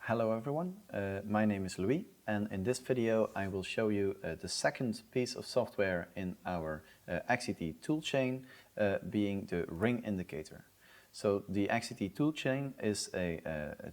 Hello everyone, my name is Louis, and in this video I will show you the second piece of software in our XCT toolchain, being the RingIndicator. So the XCT toolchain is a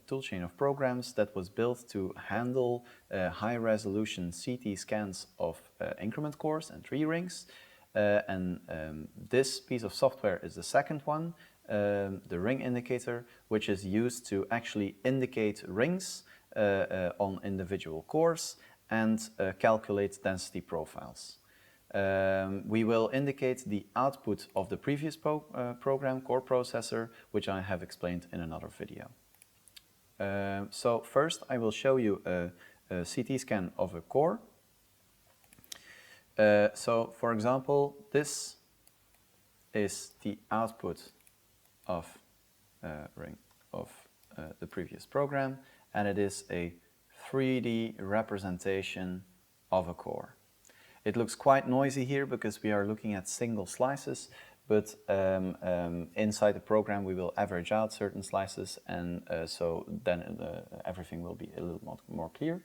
toolchain of programs that was built to handle high-resolution CT scans of increment cores and tree rings. This piece of software is the second one, the RingIndicator, which is used to actually indicate rings on individual cores and calculate density profiles. We will indicate the output of the previous program, CoreProcessor, which I have explained in another video. So first I will show you a CT scan of a core. So for example, this is the output of the previous program, and it is a 3D representation of a core. It looks quite noisy here because we are looking at single slices, but inside the program we will average out certain slices, and so then everything will be a little more clear.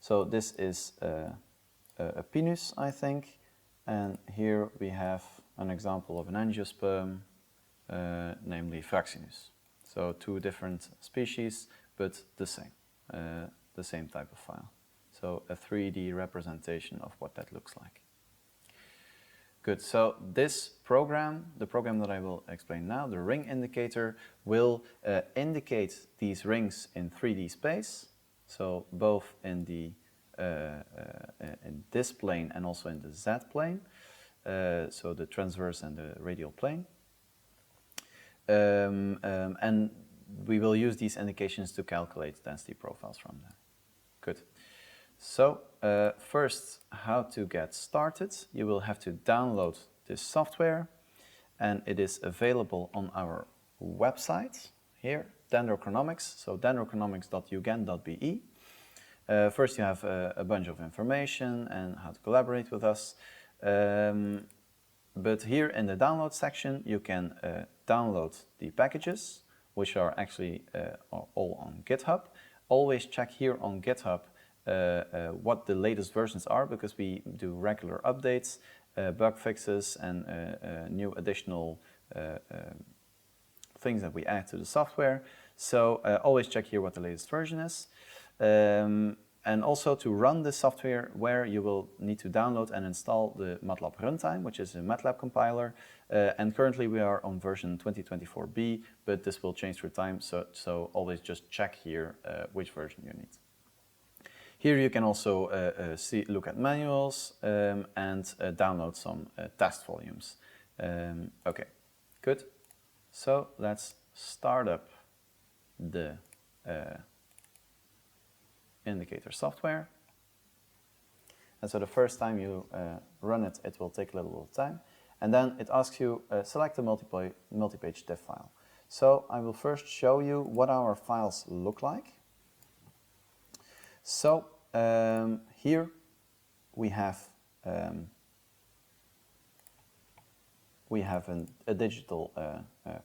So this is a pinus, I think, and here we have an example of an angiosperm, namely Fraxinus. So two different species, but the same type of file. So a 3D representation of what that looks like. Good, so this program, the program that I will explain now, the RingIndicator, will indicate these rings in 3D space, so both in the in this plane and also in the Z plane, so the transverse and the radial plane. And we will use these indications to calculate density profiles from them. Good. So first, how to get started. You will have to download this software, and it is available on our website here, Dendrochronomics, so dendrochronomics.ugent.be. First you have a bunch of information and how to collaborate with us. But here in the download section you can download the packages, which are actually all on GitHub. Always check here on GitHub what the latest versions are, because we do regular updates, bug fixes, and new additional things that we add to the software. So always check here what the latest version is. And also to run this software, where you will need to download and install the MATLAB Runtime, which is a MATLAB compiler. And currently we are on version 2024b, but this will change through time, so always just check here which version you need. Here you can also look at manuals and download some test volumes. Okay, good. So let's start up the indicator software. And so the first time you run it, it will take a little time. And then it asks you select a multi-page TIFF file. So I will first show you what our files look like. So here we have a digital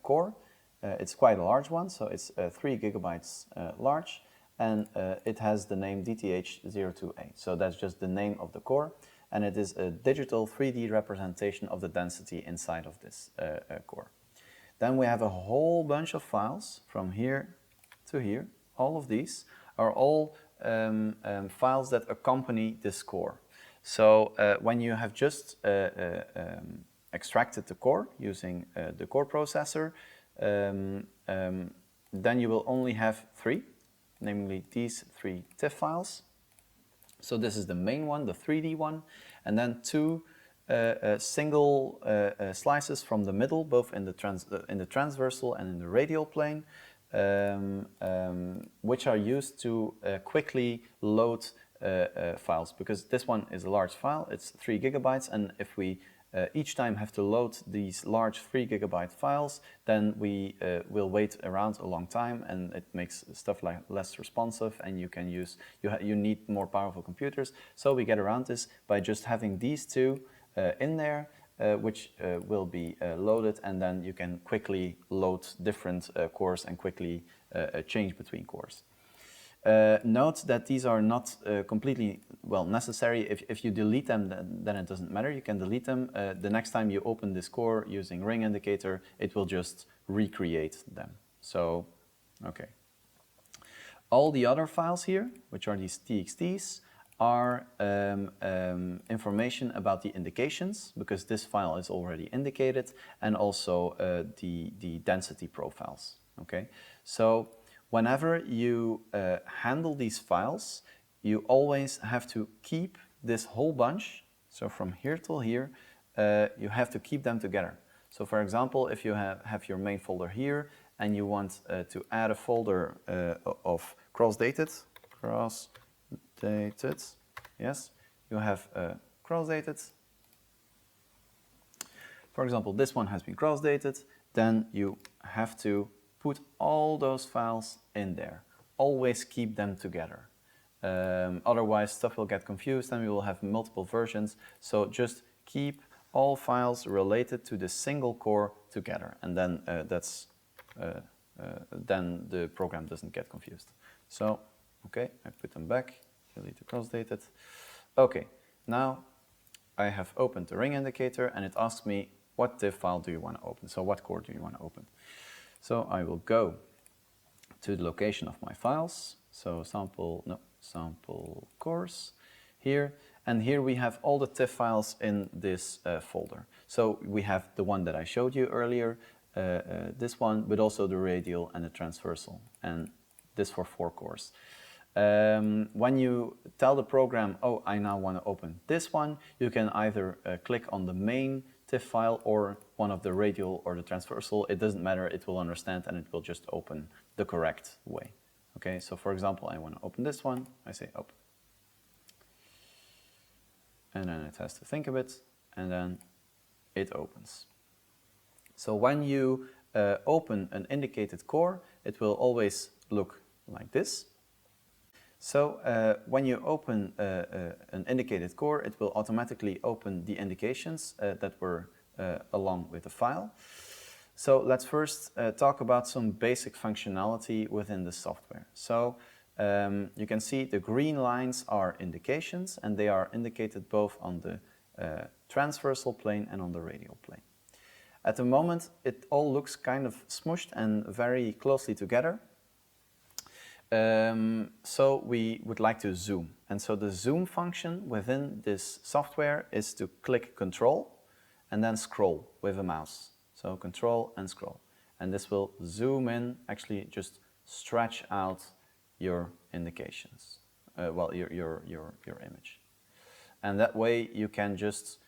core. It's quite a large one, so it's 3 gigabytes large. And it has the name DTH02A, so that's just the name of the core, and it is a digital 3D representation of the density inside of this core. Then we have a whole bunch of files from here to here. All of these are all files that accompany this core. So when you have just extracted the core using the CoreProcessor, then you will only have 3. Namely these 3 TIFF files. So this is the main one, the 3D one, and then 2 single slices from the middle, both in the transversal and in the radial plane, which are used to quickly load files, because this one is a large file, it's 3 gigabytes, and if we each time have to load these large 3 gigabyte files, then we will wait around a long time, and it makes stuff like less responsive, and you need more powerful computers. So we get around this by just having these 2 in there, which will be loaded, and then you can quickly load different cores and quickly change between cores. Note that these are not completely, well, necessary. If you delete them, then it doesn't matter. You can delete them. The next time you open this core using RingIndicator, it will just recreate them. So, okay. All the other files here, which are these TXTs, are information about the indications, because this file is already indicated, and also the density profiles. Okay, so whenever you handle these files, you always have to keep this whole bunch. So from here till here, you have to keep them together. So for example, if you have your main folder here, and you want to add a folder of cross-dated, yes, you have cross-dated. For example, this one has been cross-dated, then you have to put all those files in there. Always keep them together. Otherwise, stuff will get confused and we will have multiple versions. So just keep all files related to the single core together, and then then the program doesn't get confused. So, okay, I put them back, delete the cross-dated. Okay, now I have opened the RingIndicator and it asks me, what TIFF file do you want to open? So what core do you want to open? So I will go to the location of my files. So sample cores here. And here we have all the TIFF files in this folder. So we have the one that I showed you earlier, this one, but also the radial and the transversal, and this for 4 cores. When you tell the program, oh, I now want to open this one, you can either click on the main TIFF file or one of the radial or the transversal. It doesn't matter, it will understand and it will just open the correct way. Okay, so for example, I want to open this one, I say open. And then it has to think a bit, and then it opens. So when you open an indicated core, it will always look like this. So when you open an indicated core, it will automatically open the indications that were along with the file. So let's first talk about some basic functionality within the software. So you can see the green lines are indications, and they are indicated both on the transversal plane and on the radial plane. At the moment, it all looks kind of smushed and very closely together. So we would like to zoom. And so the zoom function within this software is to click Control and then scroll with a mouse. So Control and scroll. And this will zoom in, actually just stretch out your indications, your image. And that way you can just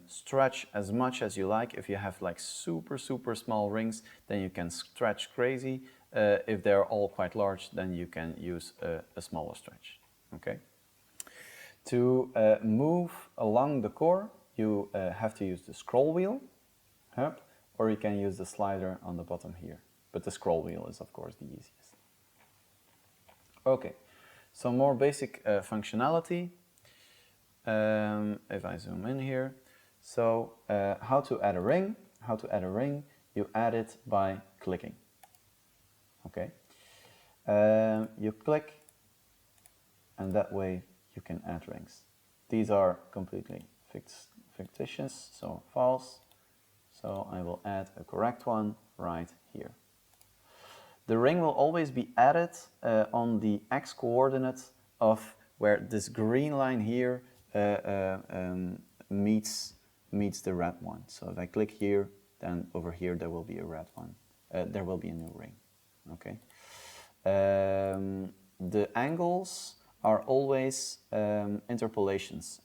stretch as much as you like. If you have like super small rings, then you can stretch crazy. If they're all quite large, then you can use a smaller stretch. Okay. To move along the core, you have to use the scroll wheel, or you can use the slider on the bottom here. But the scroll wheel is of course the easiest. Okay, so more basic functionality. If I zoom in here, so how to add a ring? How to add a ring? You add it by clicking. Okay, you click, and that way you can add rings. These are completely fictitious, so false. So I will add a correct one right here. The ring will always be added on the x coordinate of where this green line here meets the red one. So if I click here, then over here there will be a red one. There will be a new ring. Okay. The angles are always interpolations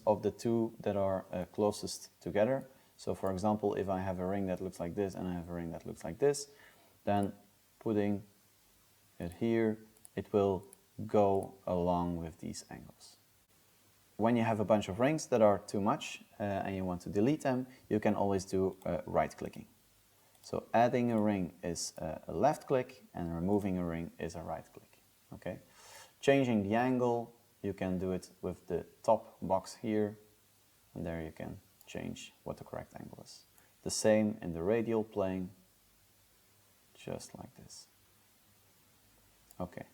of the two that are closest together. So for example, if I have a ring that looks like this and I have a ring that looks like this, then putting it here, it will go along with these angles. When you have a bunch of rings that are too much and you want to delete them, you can always do right-clicking. So adding a ring is a left click and removing a ring is a right click. Okay. Changing the angle, you can do it with the top box here, and there you can change what the correct angle is. The same in the radial plane, just like this. Okay.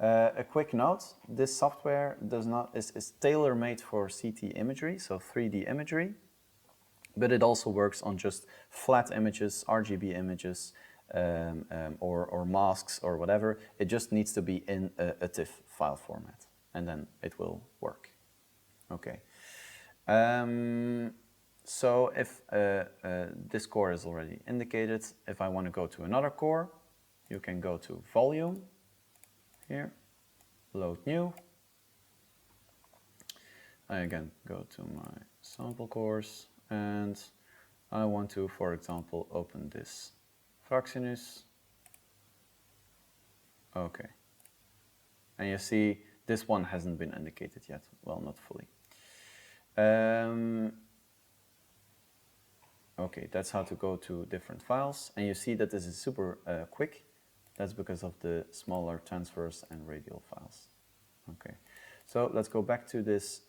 A quick note, this software is tailor-made for CT imagery, so 3D imagery, but it also works on just flat images, RGB images, or masks or whatever. It just needs to be in a TIFF file format, and then it will work. Okay. So if this core is already indicated, if I want to go to another core, you can go to Volume, here, Load New. I again go to my sample cores, and I want to, for example, open this Fraxinus. Okay. And you see this one hasn't been indicated yet. Well, not fully. Okay, that's how to go to different files. And you see that this is super quick. That's because of the smaller transverse and radial files. Okay, so let's go back to this,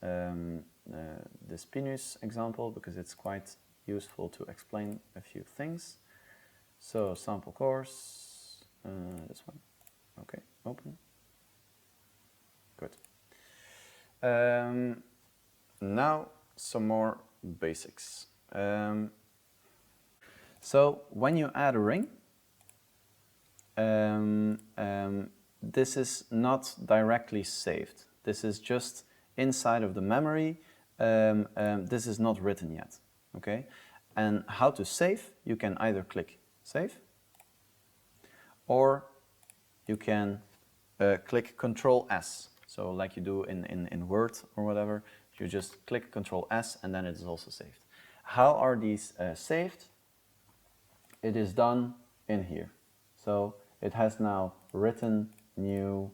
this Pinus example, because it's quite useful to explain a few things. So sample cores, this one. Okay, open. Good. Now some more basics. So when you add a ring, this is not directly saved. This is just inside of the memory. This is not written yet. Okay, and how to save? You can either click Save, or you can click Control S. So like you do in Word or whatever, you just click Control S and then it is also saved. How are these saved? It is done in here. So it has now written new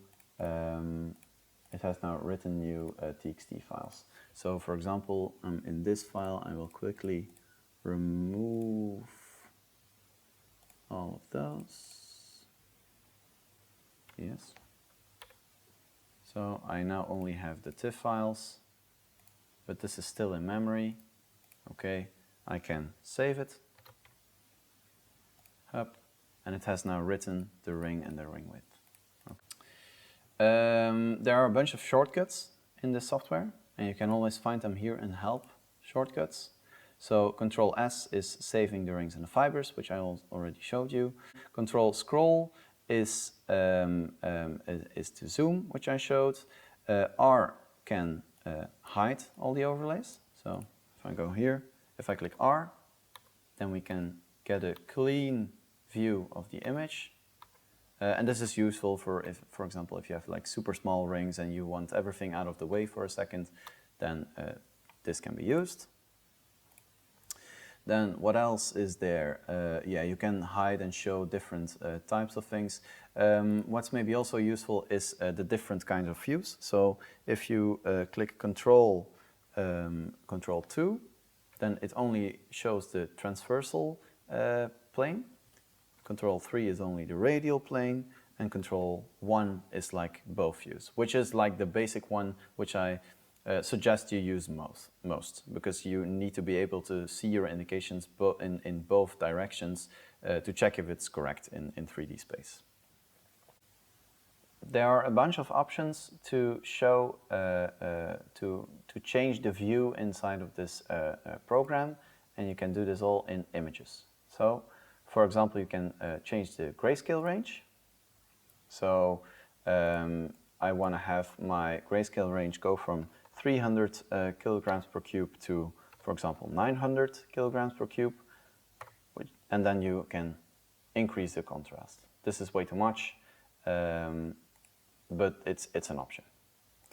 TXT files. So for example, in this file, I will quickly remove all of those. Yes. So I now only have the TIFF files, but this is still in memory. Okay, I can save it. Up, and it has now written the ring and the ring width. Okay. There are a bunch of shortcuts in this software, and you can always find them here in Help shortcuts. So Control S is saving the rings and the fibers, which I already showed you. Control Scroll is to zoom, which I showed. R can hide all the overlays. So if I go here, if I click R, then we can get a clean view of the image. And this is useful for, for example, if you have like super small rings and you want everything out of the way for a second, then this can be used. Then what else is there? Yeah, you can hide and show different types of things. What's maybe also useful is the different kinds of views. So if you click Control 2, then it only shows the transversal plane. Control 3 is only the radial plane, and Control 1 is like both views, which is like the basic one, which I suggest you use most, because you need to be able to see your indications in both directions to check if it's correct in 3D space. There are a bunch of options to show, to change the view inside of this program, and you can do this all in images. So, for example, you can change the grayscale range. So I want to have my grayscale range go from 300 kilograms per cube to, for example, 900 kilograms per cube, and then you can increase the contrast. This is way too much, but it's an option.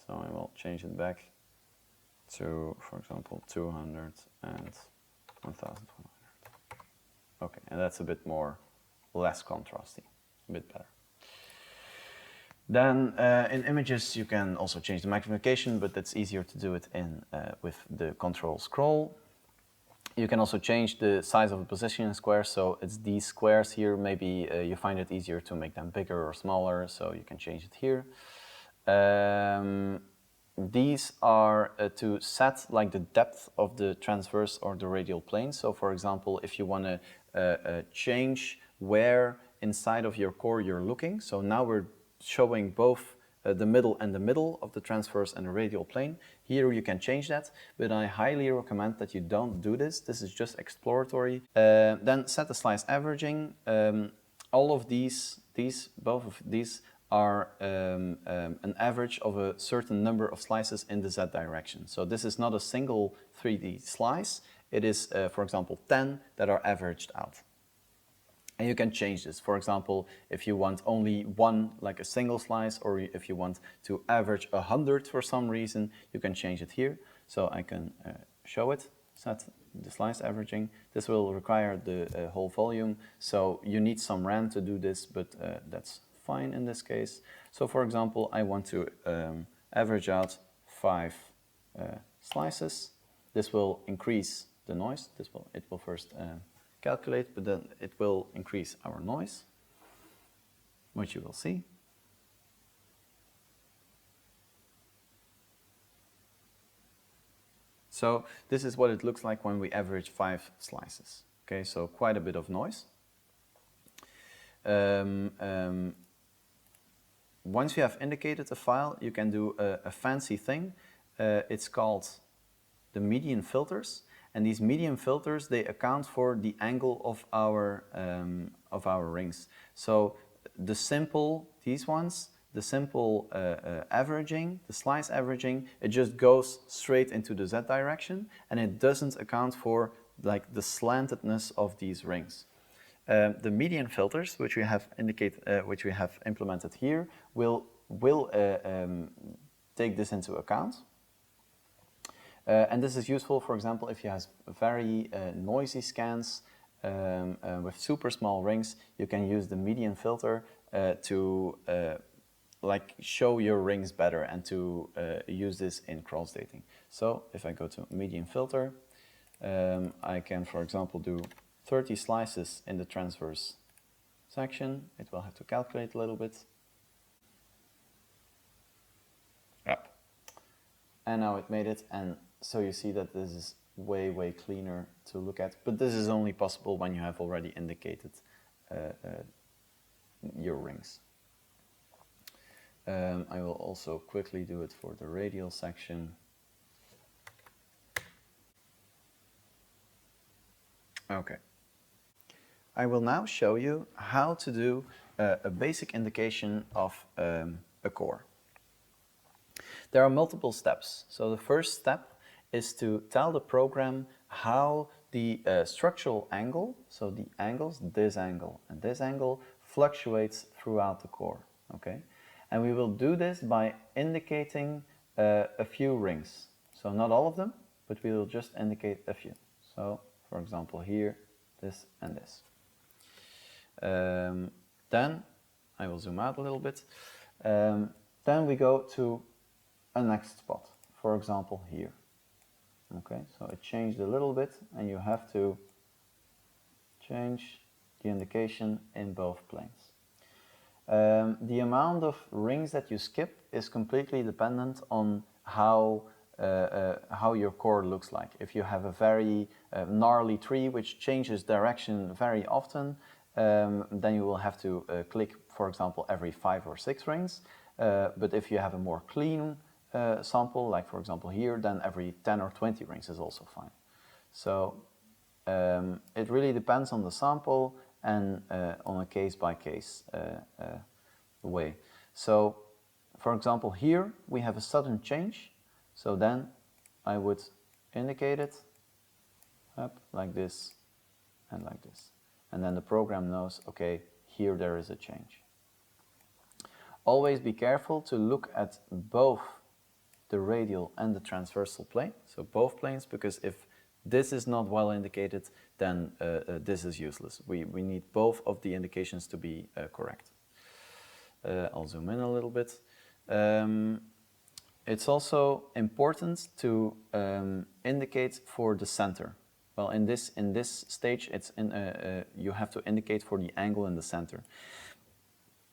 So I will change it back to, for example, 200 and 1100. Okay, and that's a bit less contrasty, a bit better. Then in images you can also change the magnification, but it's easier to do it with the Control Scroll. You can also change the size of the positioning square, so it's these squares here. Maybe you find it easier to make them bigger or smaller, so you can change it here. These are to set like the depth of the transverse or the radial plane. So for example, if you want to change where inside of your core you're looking, so now we're showing both the middle and the middle of the transverse and the radial plane. Here you can change that, but I highly recommend that you don't do this. This is just exploratory. Then set the slice averaging. All of both of these are an average of a certain number of slices in the Z direction. So this is not a single 3D slice. It is, for example, 10 that are averaged out. And you can change this. For example, if you want only one, like a single slice, or if you want to average 100 for some reason, you can change it here. So I can show it, set the slice averaging. This will require the whole volume, so you need some RAM to do this, but that's fine in this case. So for example, I want to average out 5 slices. This will increase the noise. It will first calculate, but then it will increase our noise, which you will see. So this is what it looks like when we average 5 slices. Okay, so quite a bit of noise. Once you have indicated a file, you can do a fancy thing. It's called the median filters. And these median filters, they account for the angle of our rings. So the simple, the simple averaging, the slice averaging, it just goes straight into the Z direction, and it doesn't account for like the slantedness of these rings. The median filters, which we have implemented here, will take this into account. And this is useful, for example, if you have very noisy scans with super small rings. You can use the median filter to like show your rings better and to use this in cross-dating. So if I go to median filter, I can, for example, do 30 slices in the transverse section. It will have to calculate a little bit. Yep. And now it made it, and so you see that this is way, way cleaner to look at, but this is only possible when you have already indicated your rings. I will also quickly do it for the radial section. Okay. I will now show you how to do a basic indication of a core. There are multiple steps. So the first step is to tell the program how the structural angle, so the angles, this angle and this angle, fluctuates throughout the core. Okay, and we will do this by indicating a few rings. So not all of them, but we will just indicate a few. So for example here, this and this. Then I will zoom out a little bit. Then we go to a next spot, for example here. Okay, so it changed a little bit, and you have to change the indication in both planes. The amount of rings that you skip is completely dependent on how your core looks like. If you have a very gnarly tree which changes direction very often, then you will have to click, for example, every 5 or 6 rings. But if you have a more clean sample, like for example here, then every 10 or 20 rings is also fine. So it really depends on the sample and on a case-by-case way. So for example here we have a sudden change, so then I would indicate it up like this and like this, and then the program knows, okay, here there is a change. Always be careful to look at both the radial and the transversal plane, so both planes, because if this is not well indicated, then this is useless. We need both of the indications to be correct. I'll zoom in a little bit. It's also important to indicate for the center. Well, in this stage, it's you have to indicate for the angle in the center.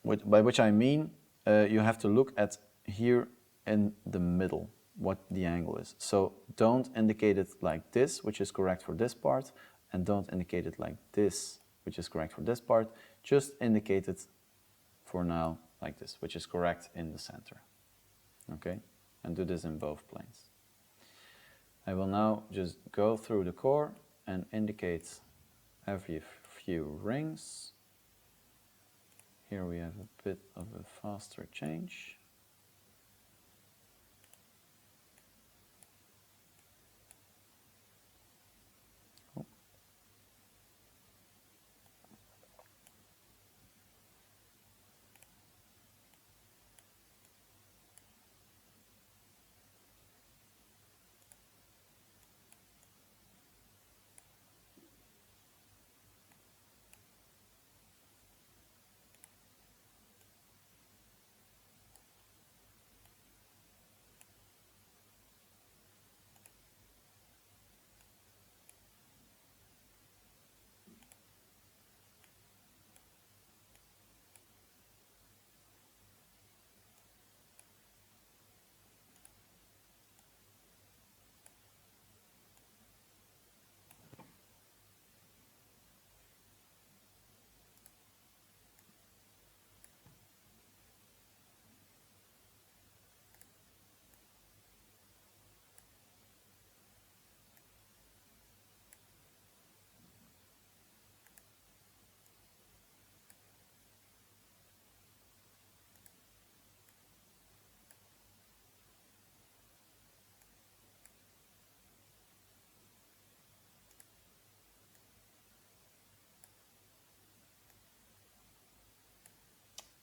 By which I mean, you have to look at here in the middle what the angle is. So don't indicate it like this, which is correct for this part, and don't indicate it like this, which is correct for this part. Just indicate it for now like this, which is correct in the center. Okay, and do this in both planes. I will now just go through the core and indicate every few rings. Here we have a bit of a faster change.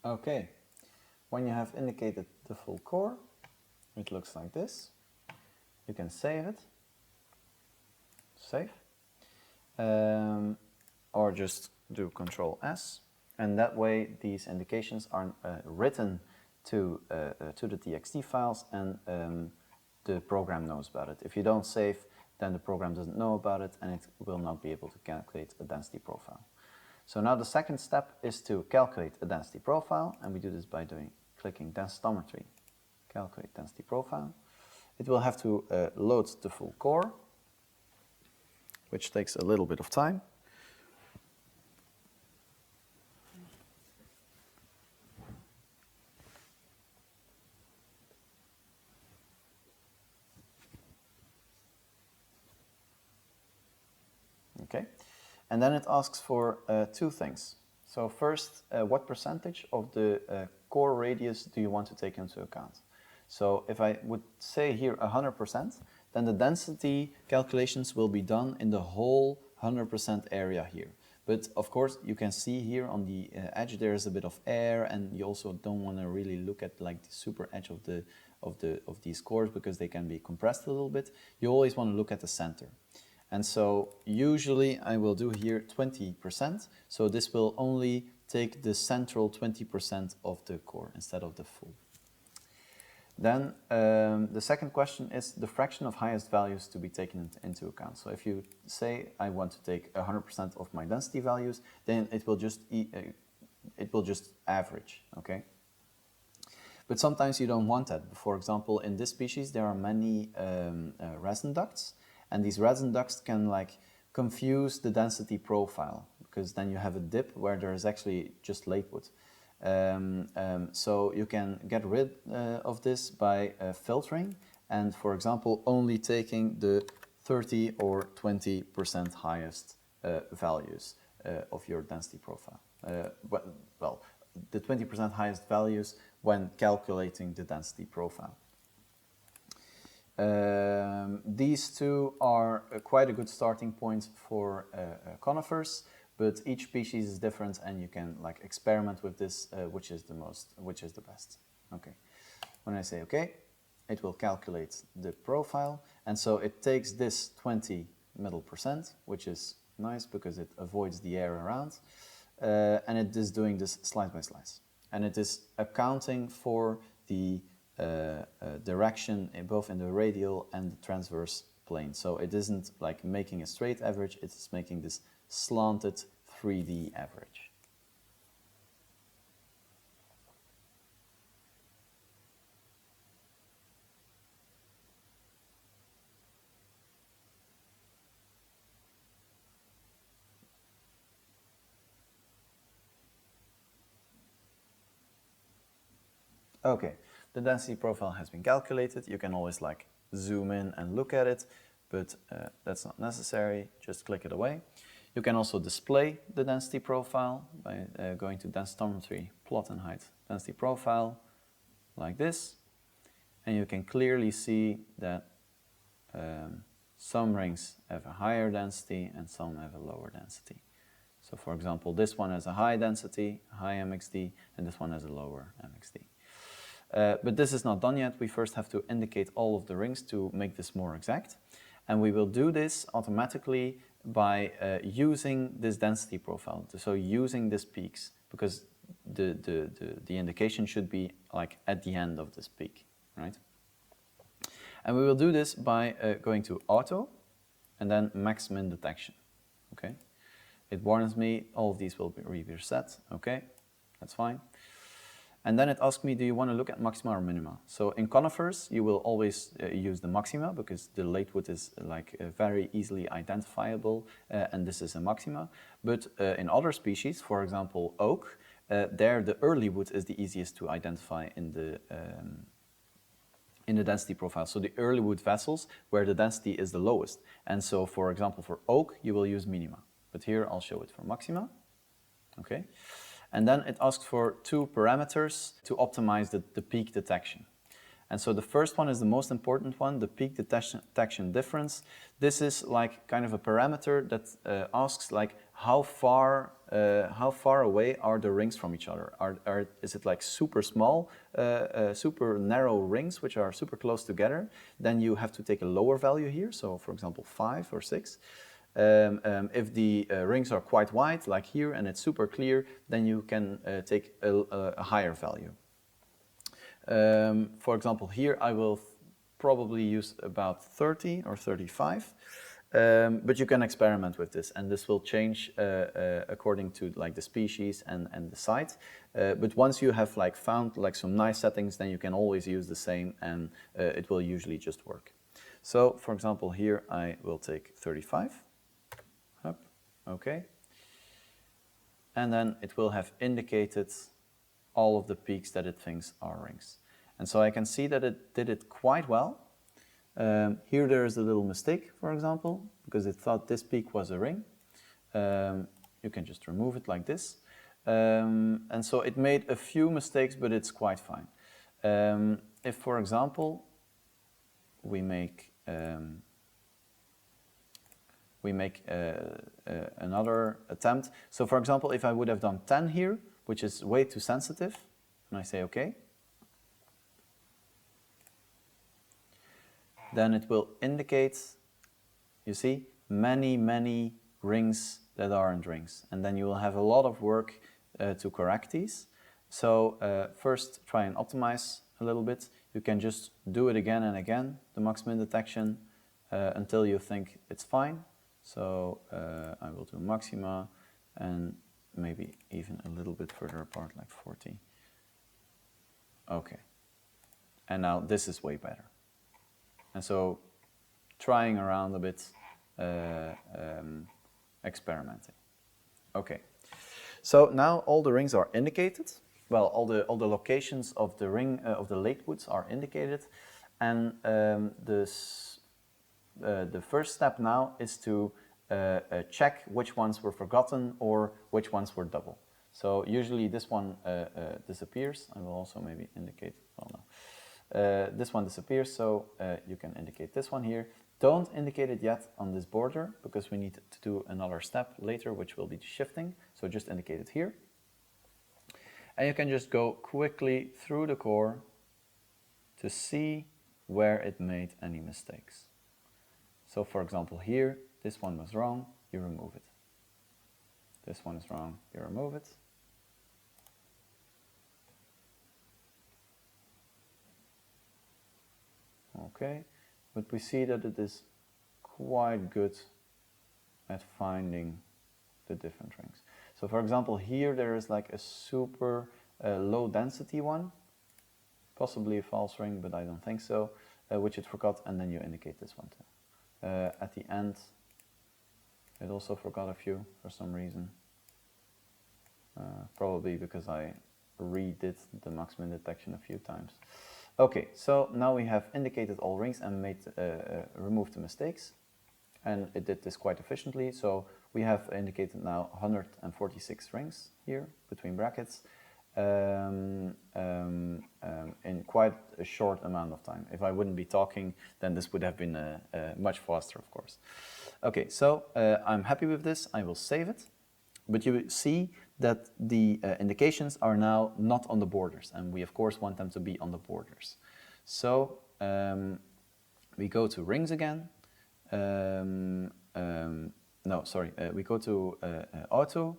Okay, when you have indicated the full core, it looks like this. You can save it, save, or just do Control S, and that way these indications are written to the TXT files, and the program knows about it. If you don't save, then the program doesn't know about it, and it will not be able to calculate a density profile. So now the second step is to calculate a density profile, and we do this by clicking Densitometry, Calculate Density Profile. It will have to load the full core, which takes a little bit of time. Okay, and then it asks for two things. So first, what percentage of the core radius do you want to take into account? So if I would say here 100%, then the density calculations will be done in the whole 100% area here. But of course, you can see here on the edge there is a bit of air, and you also don't want to really look at like the super edge of these cores because they can be compressed a little bit. You always want to look at the center. And so usually I will do here 20%. So this will only take the central 20% of the core instead of the full. Then the second question is the fraction of highest values to be taken into account. So if you say I want to take 100% of my density values, then it will just average, okay? But sometimes you don't want that. For example, in this species there are many resin ducts, and these resin ducts can like confuse the density profile, because then you have a dip where there is actually just liquid. So you can get rid of this by filtering, and for example only taking the 30 or 20% highest values of your density profile. Well, the 20% highest values when calculating the density profile. These two are quite a good starting point for conifers, but each species is different, and you can like experiment with this, which is the best. Okay, when I say okay, it will calculate the profile, and so it takes this 20 middle percent, which is nice because it avoids the air around, and it is doing this slice by slice, and it is accounting for the direction both in the radial and the transverse plane. So it isn't like making a straight average, it is making this slanted 3D average. Okay, the density profile has been calculated. You can always like zoom in and look at it, but that's not necessary. Just click it away. You can also display the density profile by going to densitometry, plot and height density profile, like this. And you can clearly see that some rings have a higher density and some have a lower density. So for example, this one has a high density, high MXD, and this one has a lower MXD. But this is not done yet. We first have to indicate all of the rings to make this more exact. And we will do this automatically by using this density profile, so using these peaks, because the indication should be like at the end of this peak, right? And we will do this by going to Auto and then Maximum Detection, okay? It warns me all of these will be reset, okay? That's fine. And then it asks me, do you want to look at maxima or minima? So in conifers, you will always use the maxima because the late wood is like very easily identifiable, and this is a maxima. But in other species, for example, oak, there the early wood is the easiest to identify in the density profile. So the early wood vessels where the density is the lowest. And so, for example, for oak, you will use minima. But here I'll show it for maxima, okay? And then it asks for two parameters to optimize the peak detection. And so the first one is the most important one, the peak detection difference. This is like kind of a parameter that asks like how far away are the rings from each other? Is it like super small, super narrow rings which are super close together? Then you have to take a lower value here. So for example, 5 or 6. If the rings are quite wide, like here, and it's super clear, then you can take a higher value. For example, here I will probably use about 30 or 35, but you can experiment with this, and this will change according to like the species and the site. But once you have like found like some nice settings, then you can always use the same, and it will usually just work. So, for example, here I will take 35. Okay, and then it will have indicated all of the peaks that it thinks are rings. And so I can see that it did it quite well. Here there is a little mistake, for example, because it thought this peak was a ring. You can just remove it like this. And so it made a few mistakes, but it's quite fine. If, for example, we make another attempt. So for example, if I would have done 10 here, which is way too sensitive, and I say OK, then it will indicate, you see, many rings that aren't rings. And then you will have a lot of work to correct these. So first try and optimize a little bit. You can just do it again and again, the maximum detection, until you think it's fine. So I will do maxima and maybe even a little bit further apart, like 40. Okay. And now this is way better. And so trying around a bit, experimenting. Okay. So now all the rings are indicated. Well, all the locations of the ring of the late woods are indicated, and the first step now is to check which ones were forgotten or which ones were double. So usually this one disappears. I will also maybe indicate, well no. This one disappears, so you can indicate this one here. Don't indicate it yet on this border because we need to do another step later, which will be shifting. So just indicate it here. And you can just go quickly through the core to see where it made any mistakes. So for example here, this one was wrong, you remove it. This one is wrong, you remove it. Okay, but we see that it is quite good at finding the different rings. So for example here there is like a super low density one, possibly a false ring, but I don't think so, which it forgot, and then you indicate this one too. At the end it also forgot a few for some reason, probably because I redid the maximum detection a few times. Okay, so now we have indicated all rings and removed the mistakes. And it did this quite efficiently. So we have indicated now 146 rings here between brackets in quite a short amount of time. If I wouldn't be talking, then this would have been much faster, of course. Okay, so I'm happy with this. I will save it. But you see that the indications are now not on the borders, and we of course want them to be on the borders. So we go to rings again. We go to auto,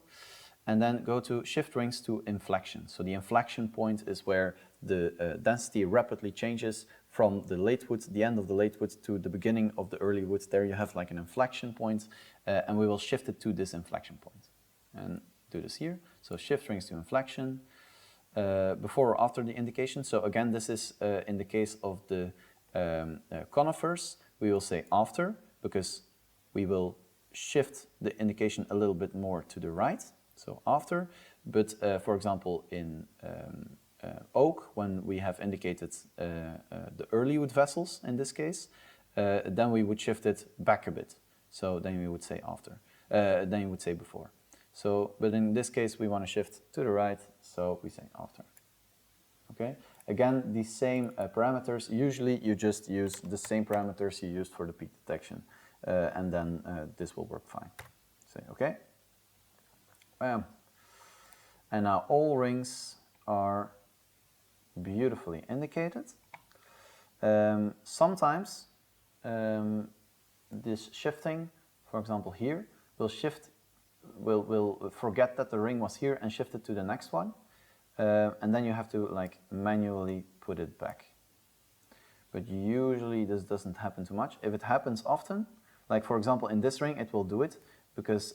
and then go to shift rings to inflection. So the inflection point is where the density rapidly changes from the late wood, the end of the late wood, to the beginning of the early wood. There you have like an inflection point, and we will shift it to this inflection point. And do this here. So shift rings to inflection, before or after the indication. So again, this is in the case of the conifers, we will say after, because we will shift the indication a little bit more to the right, so after. But for example, in oak, when we have indicated the early wood vessels in this case, then we would shift it back a bit. So then we would say after, then you would say before. So, but in this case, we want to shift to the right, so we say after. Okay. Again, the same parameters. Usually, you just use the same parameters you used for the peak detection, and then this will work fine. Say okay. And now all rings are beautifully indicated. Sometimes this shifting, for example here, will forget that the ring was here and shift it to the next one, and then you have to like manually put it back. But usually this doesn't happen too much. If it happens often, like for example in this ring, it will do it because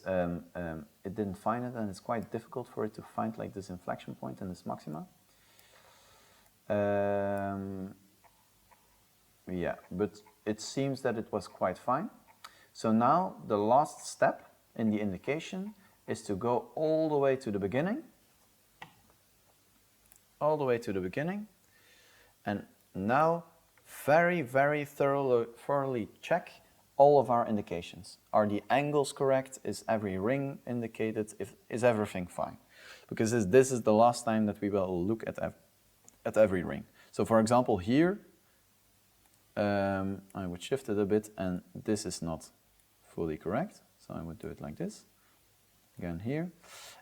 it didn't find it, and it's quite difficult for it to find like this inflection point and this maxima. Yeah, but it seems that it was quite fine. So now the last step in the indication is to go all the way to the beginning, and now very, very thoroughly check all of our indications. Are the angles correct? Is every ring indicated? Is everything fine? Because this is the last time that we will look at every ring. So for example here, I would shift it a bit, and this is not fully correct. So I would do it like this, again here.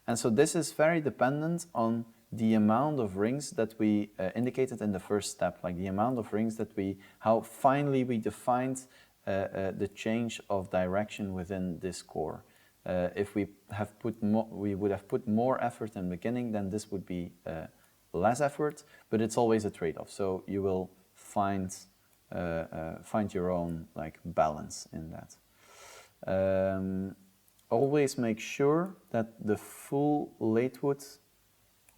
And so this is very dependent on the amount of rings that we indicated in the first step, like the amount of rings that how finely we defined the change of direction within this core. If we would have put more effort in the beginning, then this would be less effort, but it's always a trade-off. So you will find your own like balance in that. Always make sure that the full late wood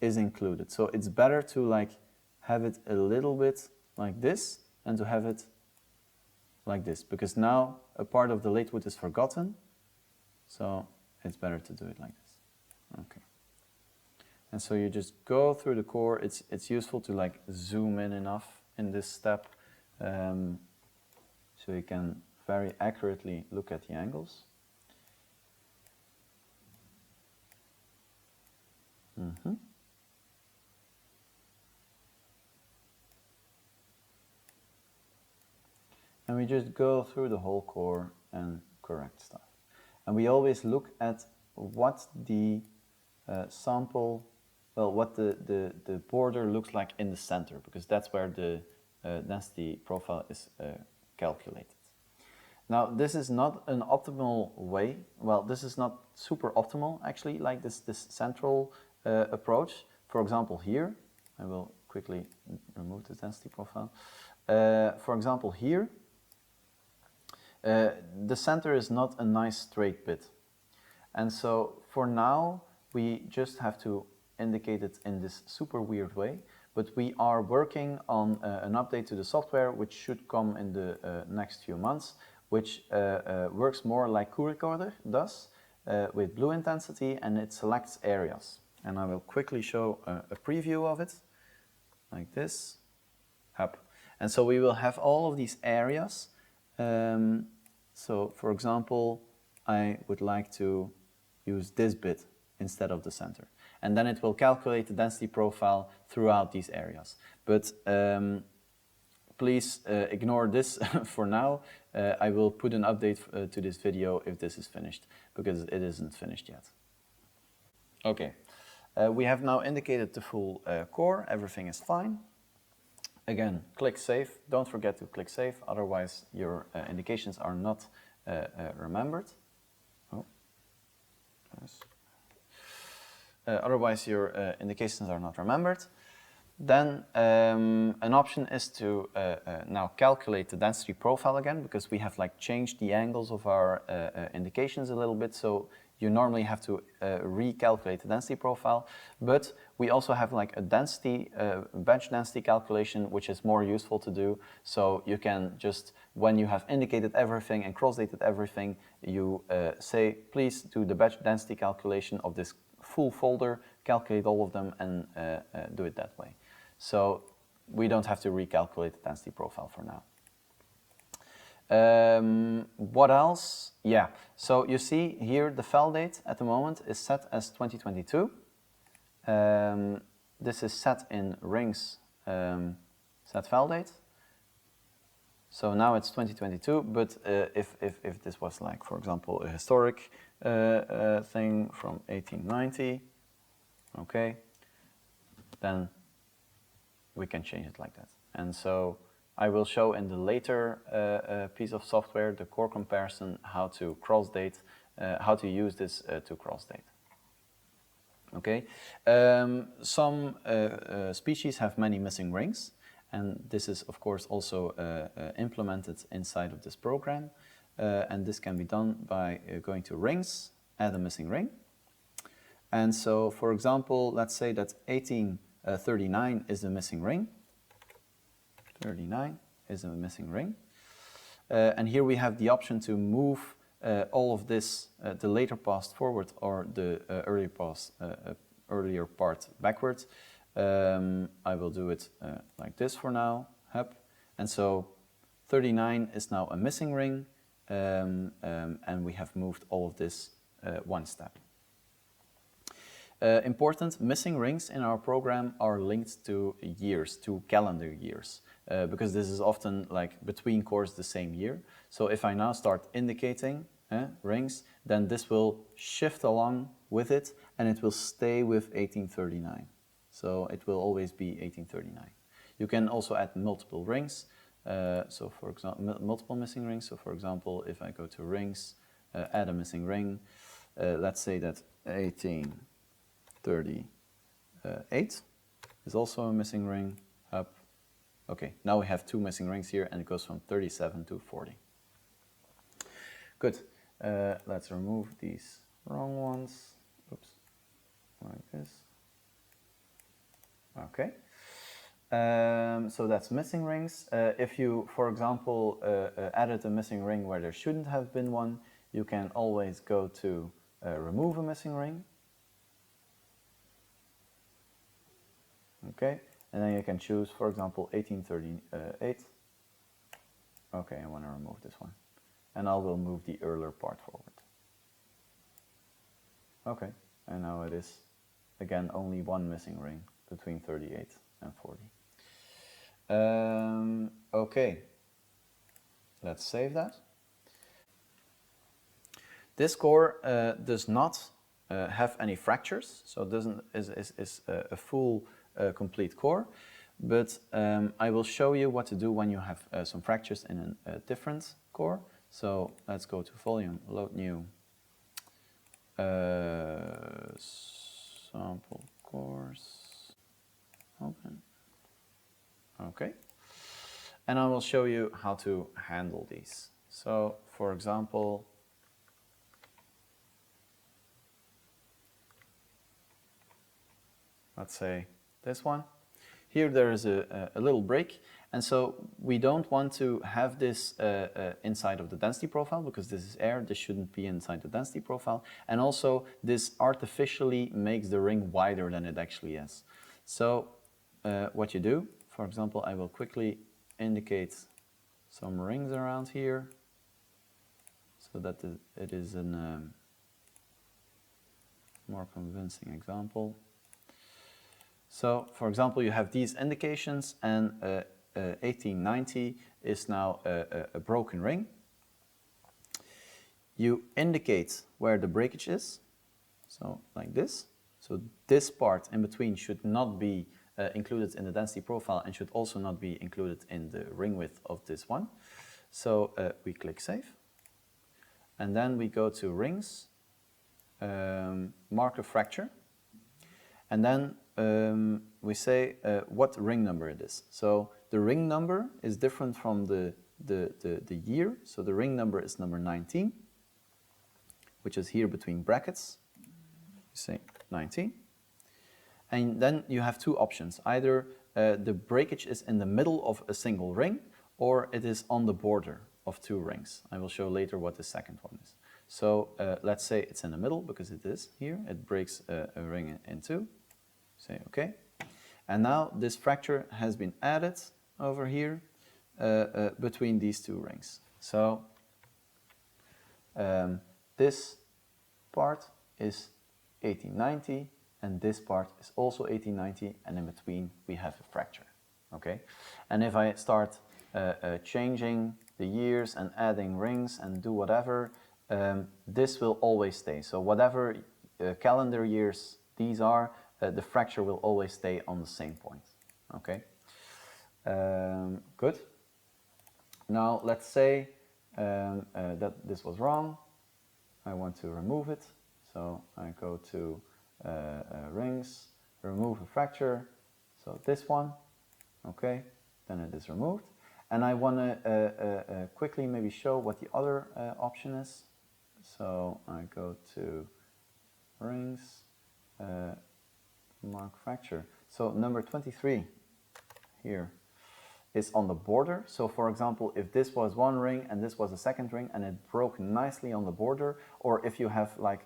is included. So it's better to like have it a little bit like this and to have it like this, because now a part of the late wood is forgotten. So it's better to do it like this. Okay. And so you just go through the core. It's useful to like zoom in enough in this step, so you can very accurately look at the angles. And we just go through the whole core and correct stuff. And we always look at what the sample, well, what the border looks like in the center, because that's where the density profile is calculated. Now, this is not an optimal way. Well, this is not super optimal, actually, like this central approach. For example, here, I will quickly remove the density profile. For example, here, the center is not a nice straight bit. And so for now, we just have to indicate it in this super weird way. But we are working on an update to the software, which should come in the next few months, which works more like CoreProcessor does with blue intensity, and it selects areas. And I will quickly show a preview of it, like this. Up. And so we will have all of these areas. So for example, I would like to use this bit instead of the center. And then it will calculate the density profile throughout these areas. But please ignore this for now. I will put an update to this video if this is finished, because it isn't finished yet. Okay, we have now indicated the full core. Everything is fine. Again, click Save. Don't forget to click Save, otherwise your indications are not remembered. Oh, yes. Otherwise your indications are not remembered. Then an option is to now calculate the density profile again, because we have like changed the angles of our indications a little bit. So you normally have to recalculate the density profile, but we also have like a density, bench density calculation, which is more useful to do. So you can just, when you have indicated everything and cross-dated everything, you say, please do the bench density calculation of this full folder, calculate all of them, and do it that way. So we don't have to recalculate the density profile for now. What else? Yeah, so you see here the file date at the moment is set as 2022. This is set in rings set file date. So now it's 2022, but if this was like, for example, a historic thing from 1890, okay, then we can change it like that. And so I will show in the later piece of software, the CoreComparison, how to cross-date, how to use this to cross-date. Okay, some species have many missing rings, and this is of course also implemented inside of this program, and this can be done by going to Rings, add a missing ring. And so, for example, let's say that 1839 is a missing ring. 39 is a missing ring. And here we have the option to move all of this, the later past forward or the earlier part backwards. I will do it like this for now. Hup. And so 39 is now a missing ring, and we have moved all of this one step. Important, missing rings in our program are linked to years, to calendar years, because this is often like between cores the same year. So if I now start indicating rings, then this will shift along with it, and it will stay with 1839. So it will always be 1839. You can also add multiple rings. So for example, multiple missing rings. So for example, if I go to rings, add a missing ring, let's say that 1838 is also a missing ring. Up. Okay, now we have two missing rings here, and it goes from 37 to 40. Good. Let's remove these wrong ones. Oops. Like this. Okay. So that's missing rings. If you, for example, added a missing ring where there shouldn't have been one, you can always go to remove a missing ring. Okay, and then you can choose, for example, 1838. Okay, I want to remove this one. And I will move the earlier part forward. Okay, and now it is, again, only one missing ring between 38 and 40. Okay, let's save that. This core does not have any fractures, so it is a full complete core, but I will show you what to do when you have some fractures in a different core. So let's go to volume, load new, sample cores, open. Okay, and I will show you how to handle these. So for example, let's say this one, here there is a little break, and so we don't want to have this inside of the density profile, because this is air, this shouldn't be inside the density profile, and also this artificially makes the ring wider than it actually is. So what you do, for example, I will quickly indicate some rings around here, so that it is a more convincing example. So, for example, you have these indications, and 1890 is now a broken ring. You indicate where the breakage is, so like this. So this part in between should not be included in the density profile and should also not be included in the ring width of this one. So we click Save. And then we go to Rings, Mark a fracture, and then we say what ring number it is. So the ring number is different from the year. So the ring number is number 19, which is here between brackets. You say 19. And then you have two options. Either the breakage is in the middle of a single ring, or it is on the border of two rings. I will show later what the second one is. So let's say it's in the middle, because it is here. It breaks a ring in two. Say OK. And now this fracture has been added over here between these two rings. So this part is 1890, and this part is also 1890, and in between we have a fracture. Okay. And if I start changing the years and adding rings and do whatever, this will always stay. So whatever calendar years these are, the fracture will always stay on the same point. Okay, good. Now let's say that this was wrong. I want to remove it. So I go to Rings, Remove a Fracture. So this one, okay, then it is removed. And I want to quickly maybe show what the other option is. So I go to Rings, Mark Fracture. So number 23 here is on the border. So for example, if this was one ring and this was a second ring and it broke nicely on the border, or if you have like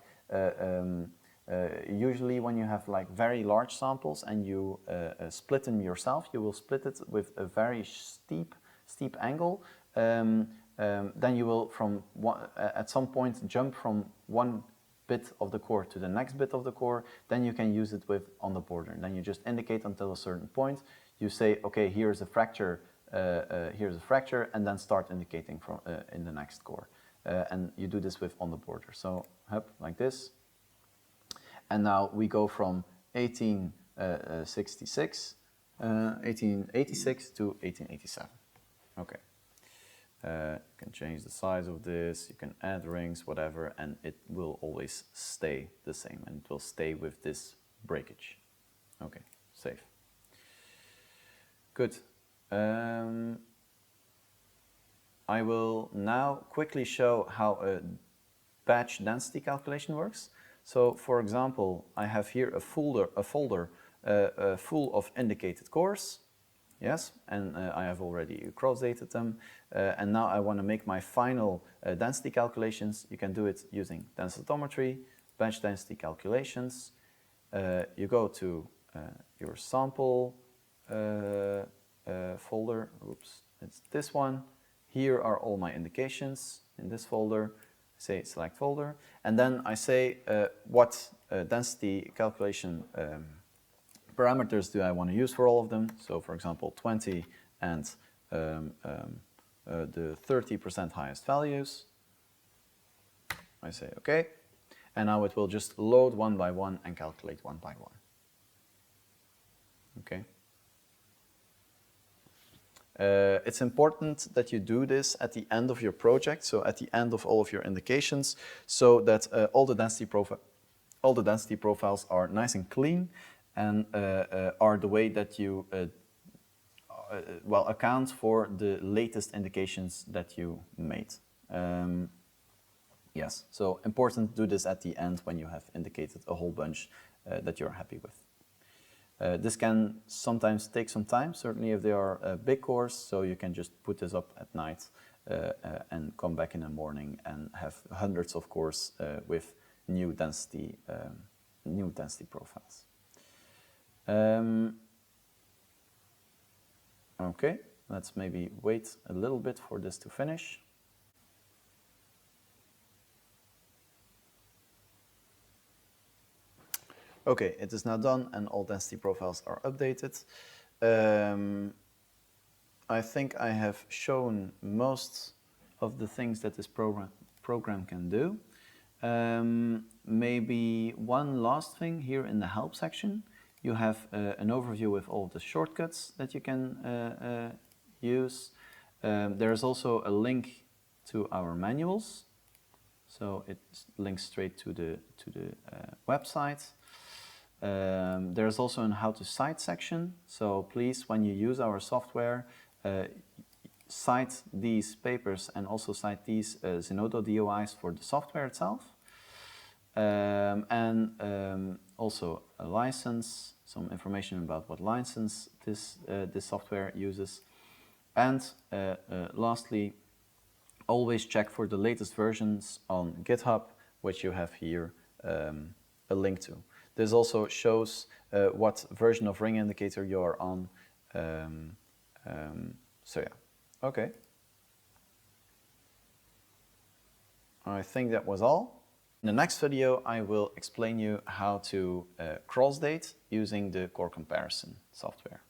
usually when you have like very large samples and you split them yourself, you will split it with a very steep angle. Then you will at some point jump from one bit of the core to the next bit of the core. Then you can use it on the border. Then you just indicate until a certain point. You say, okay, here's a fracture, and then start indicating from in the next core. And you do this on the border. So up like this. And now we go from 1886 to 1887. Okay. You can change the size of this, you can add rings, whatever, and it will always stay the same, and it will stay with this breakage. Okay, save. Good. I will now quickly show how a batch density calculation works. So, for example, I have here a folder full of indicated cores. Yes, and I have already cross-dated them. And now I want to make my final density calculations. You can do it using densitometry, batch density calculations. You go to your sample folder. Oops, it's this one. Here are all my indications in this folder. Say select folder. And then I say what density calculation parameters do I want to use for all of them. So for example, 20 and the 30% highest values. I say okay. And now it will just load one by one and calculate one by one. Okay. It's important that you do this at the end of your project, so at the end of all of your indications, so that all the density profiles are nice and clean and are the way that you account for the latest indications that you made. Yes, so important to do this at the end when you have indicated a whole bunch that you're happy with. This can sometimes take some time, certainly if they are big cores, so you can just put this up at night and come back in the morning and have hundreds of cores with new density profiles. Okay, let's maybe wait a little bit for this to finish. Okay, it is now done and all density profiles are updated. I think I have shown most of the things that this program can do. Maybe one last thing here in the help section. You have an overview with all the shortcuts that you can use. There's also a link to our manuals, so it links straight to the website. There's also an how to cite section, so please, when you use our software, cite these papers and also cite these Zenodo DOIs for the software itself. Also a license, some information about what license this software uses. And lastly, always check for the latest versions on GitHub, which you have here a link to. This also shows what version of RingIndicator you are on. So yeah, okay. I think that was all. In the next video, I will explain you how to cross-date using the CoreComparison software.